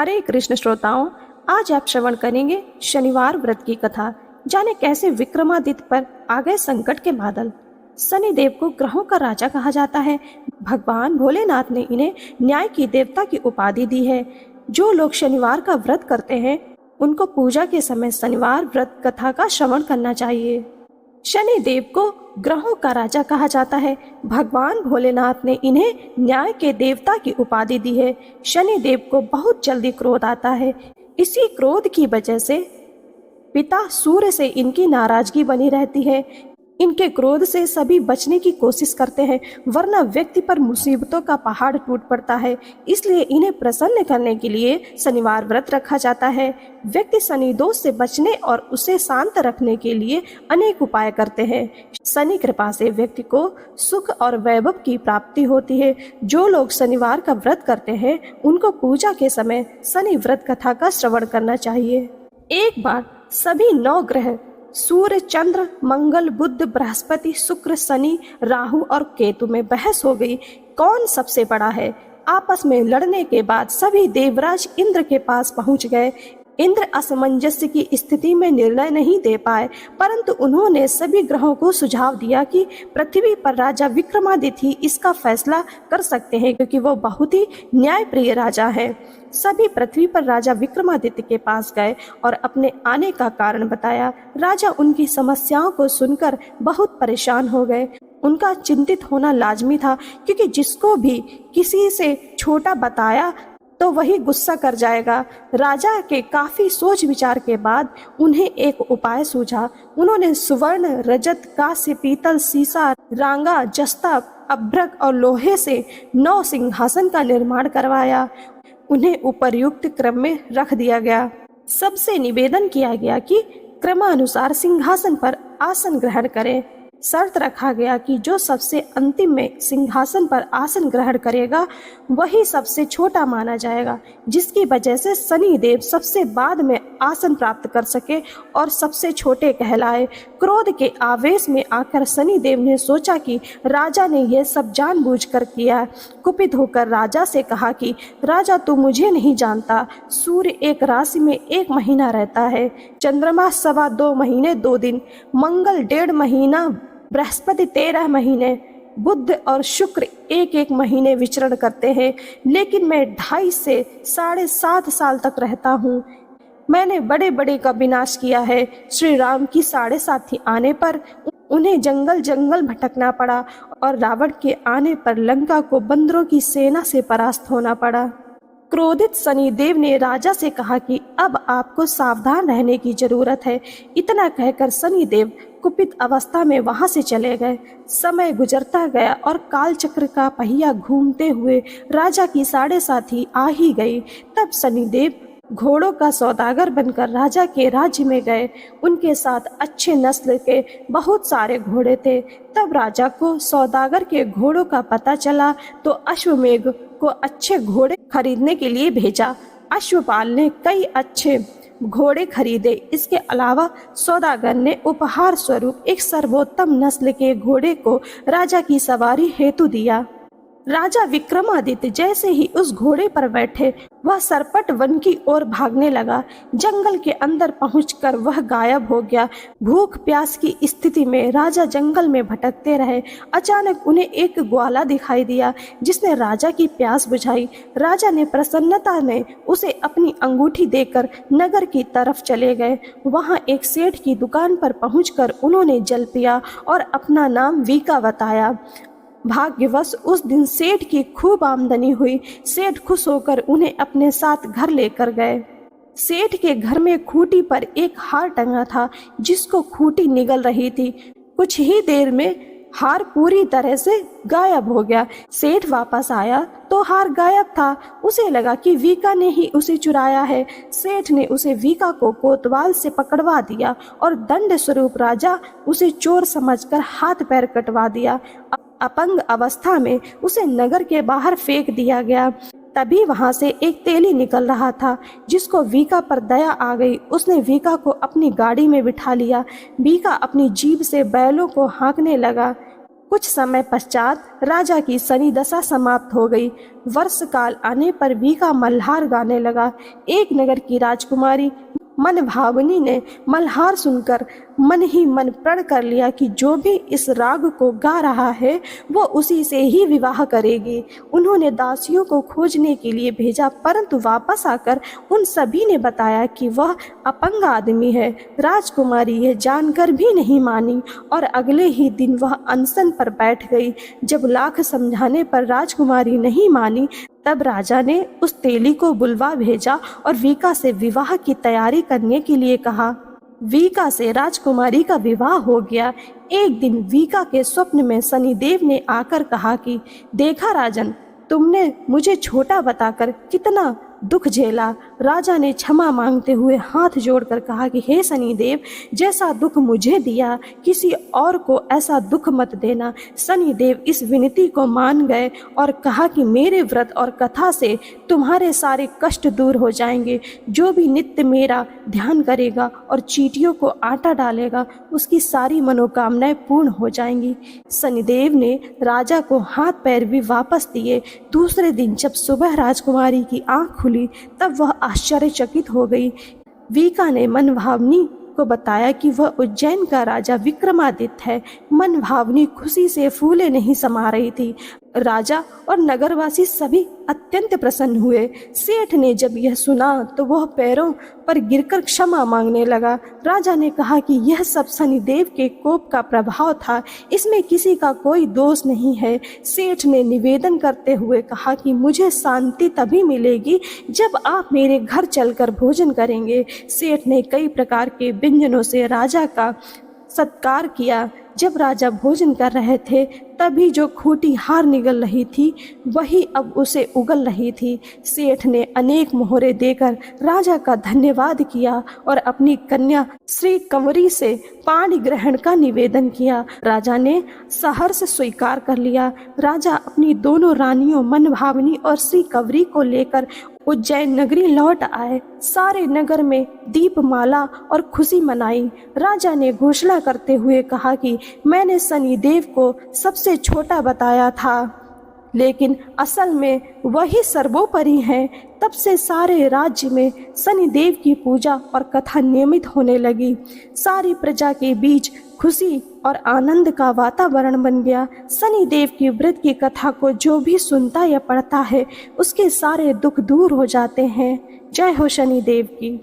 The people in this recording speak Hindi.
हरे कृष्ण श्रोताओं, आज आप श्रवण करेंगे शनिवार व्रत की कथा। जाने कैसे विक्रमादित्य पर आ गए संकट के बादल। शनिदेव को ग्रहों का राजा कहा जाता है। भगवान भोलेनाथ ने इन्हें न्याय की देवता की उपाधि दी है। जो लोग शनिवार का व्रत करते हैं उनको पूजा के समय शनिवार व्रत कथा का श्रवण करना चाहिए। शनिदेव को ग्रहों का राजा कहा जाता है। भगवान भोलेनाथ ने इन्हें न्याय के देवता की उपाधि दी है। शनिदेव को बहुत जल्दी क्रोध आता है। इसी क्रोध की वजह से पिता सूर्य से इनकी नाराजगी बनी रहती है। इनके क्रोध से सभी बचने की कोशिश करते हैं, वरना व्यक्ति पर मुसीबतों का पहाड़ टूट पड़ता है। इसलिए इन्हें प्रसन्न करने के लिए शनिवार व्रत रखा जाता है। व्यक्ति शनि दोष से बचने और उसे शांत रखने के लिए अनेक उपाय करते हैं। शनि कृपा से व्यक्ति को सुख और वैभव की प्राप्ति होती है। जो लोग शनिवार का व्रत करते हैं उनको पूजा के समय शनि व्रत कथा का श्रवण करना चाहिए। एक बार सभी 9 ग्रह सूर्य, चंद्र, मंगल, बुध, बृहस्पति, शुक्र, शनि, राहु और केतु में बहस हो गई, कौन सबसे बड़ा है। आपस में लड़ने के बाद सभी देवराज इंद्र के पास पहुंच गए। इंद्र असमंजस्य की स्थिति में निर्णय नहीं दे पाए, परंतु उन्होंने सभी ग्रहों को सुझाव दिया कि पृथ्वी पर राजा विक्रमादित्य ही इसका फैसला कर सकते हैं, क्योंकि वो बहुत ही न्यायप्रिय राजा है। सभी पृथ्वी पर राजा विक्रमादित्य के पास गए और अपने आने का कारण बताया। राजा उनकी समस्याओं को सुनकर बहुत परेशान हो गए। उनका चिंतित होना लाजमी था, क्योंकि जिसको भी किसी से छोटा बताया तो वही गुस्सा कर जाएगा। राजा के काफी सोच विचार के बाद उन्हें एक उपाय सूझा। उन्होंने सुवर्ण, रजत, कांस्य, पीतल, सीसा, रांगा, जस्ता, अभ्रक और लोहे से 9 सिंहासन का निर्माण करवाया। उन्हें उपर्युक्त क्रम में रख दिया गया। सबसे निवेदन किया गया कि क्रमानुसार सिंहासन पर आसन ग्रहण करें। शर्त रखा गया कि जो सबसे अंतिम में सिंहासन पर आसन ग्रहण करेगा वही सबसे छोटा माना जाएगा, जिसकी वजह से शनिदेव सबसे बाद में आसन प्राप्त कर सके और सबसे छोटे कहलाए। क्रोध के आवेश में आकर शनिदेव ने सोचा कि राजा ने यह सब जानबूझकर किया। कुपित होकर राजा से कहा कि राजा, तू मुझे नहीं जानता। सूर्य एक राशि में 1 महीना रहता है, चंद्रमा 2.25 महीने 2 दिन, मंगल 1.5 महीना, बृहस्पति 13 महीने, बुध और शुक्र 1-1 महीने विचरण करते हैं, लेकिन मैं 2.5 से 7.5 साल तक रहता हूँ। मैंने बड़े बड़े का विनाश किया है। श्री राम की 7.5 आने पर उन्हें जंगल जंगल भटकना पड़ा और रावण के आने पर लंका को बंदरों की सेना से परास्त होना पड़ा। क्रोधित शनिदेव ने राजा से कहा कि अब आपको सावधान रहने की जरूरत है। इतना कहकर शनिदेव कुपित अवस्था में वहां से चले गए। समय गुजरता गया और कालचक्र का पहिया घूमते हुए राजा की 7.5 आ ही गई। तब शनिदेव घोड़ों का सौदागर बनकर राजा के राज्य में गए। उनके साथ अच्छे नस्ल के बहुत सारे घोड़े थे। तब राजा को सौदागर के घोड़ों का पता चला तो अश्वमेघ को अच्छे घोड़े खरीदने के लिए भेजा। अश्वपाल ने कई अच्छे घोड़े खरीदे। इसके अलावा सौदागर ने उपहार स्वरूप एक सर्वोत्तम नस्ल के घोड़े को राजा की सवारी हेतु दिया। राजा विक्रमादित्य जैसे ही उस घोड़े पर बैठे वह सरपट वन की ओर भागने लगा। जंगल के अंदर पहुंचकर वह गायब हो गया। भूख प्यास की स्थिति में राजा जंगल में भटकते रहे। अचानक उन्हें एक ग्वाला दिखाई दिया जिसने राजा की प्यास बुझाई। राजा ने प्रसन्नता में उसे अपनी अंगूठी देकर नगर की तरफ चले गए। वहां एक सेठ की दुकान पर पहुंचकर उन्होंने जल पिया और अपना नाम वीका बताया। भाग्यवश उस दिन सेठ की खूब आमदनी हुई। सेठ खुश होकर उन्हें अपने साथ घर लेकर गए। सेठ के घर में खूंटी पर एक हार टंगा था जिसको खूंटी निगल रही थी। कुछ ही देर में हार पूरी तरह से गायब हो गया। सेठ वापस आया तो हार गायब था। उसे लगा कि वीका ने ही उसे चुराया है। सेठ ने उसे वीका को कोतवाल से पकड़वा दिया और दंड स्वरूप राजा उसे चोर समझकर हाथ पैर कटवा दिया। अपंग अवस्था में उसे नगर के बाहर फेंक दिया गया। तभी वहां से एक तेली निकल रहा था जिसको वीका पर दया आ गई। उसने वीका को अपनी गाड़ी में बिठा लिया। वीका अपनी जीभ से बैलों को हाँकने लगा। कुछ समय पश्चात राजा की शनि दशा समाप्त हो गई। वर्ष काल आने पर वीका मल्हार गाने लगा। एक नगर की राजकुमारी मन भावनी ने मल्हार सुनकर मन ही मन प्रण कर लिया कि जो भी इस राग को गा रहा है वो उसी से ही विवाह करेगी। उन्होंने दासियों को खोजने के लिए भेजा, परंतु वापस आकर उन सभी ने बताया कि वह अपंग आदमी है। राजकुमारी यह जानकर भी नहीं मानी और अगले ही दिन वह अनशन पर बैठ गई। जब लाख समझाने पर राजकुमारी नहीं मानी, तब राजा ने उस तेली को बुलवा भेजा और वीका से विवाह की तैयारी करने के लिए कहा। वीका से राजकुमारी का विवाह हो गया। एक दिन वीका के स्वप्न में शनिदेव ने आकर कहा कि देखा राजन, तुमने मुझे छोटा बताकर कितना दुख झेला। राजा ने क्षमा मांगते हुए हाथ जोड़कर कहा कि हे शनिदेव, जैसा दुख मुझे दिया किसी और को ऐसा दुख मत देना। शनिदेव इस विनती को मान गए और कहा कि मेरे व्रत और कथा से तुम्हारे सारे कष्ट दूर हो जाएंगे। जो भी नित्य मेरा ध्यान करेगा और चींटियों को आटा डालेगा, उसकी सारी मनोकामनाएं पूर्ण हो जाएंगी। शनिदेव ने राजा को हाथ पैर भी वापस दिए। दूसरे दिन जब सुबह राजकुमारी की आंख खुली, तब वह आश्चर्यचकित हो गई। वीका ने मनभावनी को बताया कि वह उज्जैन का राजा विक्रमादित्य है। मनभावनी खुशी से फूले नहीं समा रही थी। राजा और नगरवासी सभी अत्यंत प्रसन्न हुए। सेठ ने जब यह सुना तो वह पैरों पर गिरकर क्षमा मांगने लगा। राजा ने कहा कि यह सब शनिदेव के कोप का प्रभाव था, इसमें किसी का कोई दोष नहीं है। सेठ ने निवेदन करते हुए कहा कि मुझे शांति तभी मिलेगी जब आप मेरे घर चलकर भोजन करेंगे। सेठ ने कई प्रकार के व्यंजनों से राजा का सत्कार किया। जब राजा भोजन कर रहे थे, तभी जो खूंटी हार निगल रही थी वही अब उसे उगल रही थी। सेठ ने अनेक मोहरे देकर राजा का धन्यवाद किया और अपनी कन्या श्री कंवरी से पाणी ग्रहण का निवेदन किया। राजा ने सहर्ष स्वीकार कर लिया। राजा अपनी दोनों रानियों मनभावनी और श्री कंवरी को लेकर उज्जैन नगरी लौट आए। सारे नगर में दीपमाला और खुशी मनाई। राजा ने घोषणा करते हुए कहा कि मैंने शनिदेव को सबसे छोटा बताया था, लेकिन असल में वही सर्वोपरि हैं। तब से सारे राज्य में शनिदेव की पूजा और कथा नियमित होने लगी। सारी प्रजा के बीच खुशी और आनंद का वातावरण बन गया। शनिदेव की व्रत की कथा को जो भी सुनता या पढ़ता है, उसके सारे दुख दूर हो जाते हैं। जय हो शनिदेव की।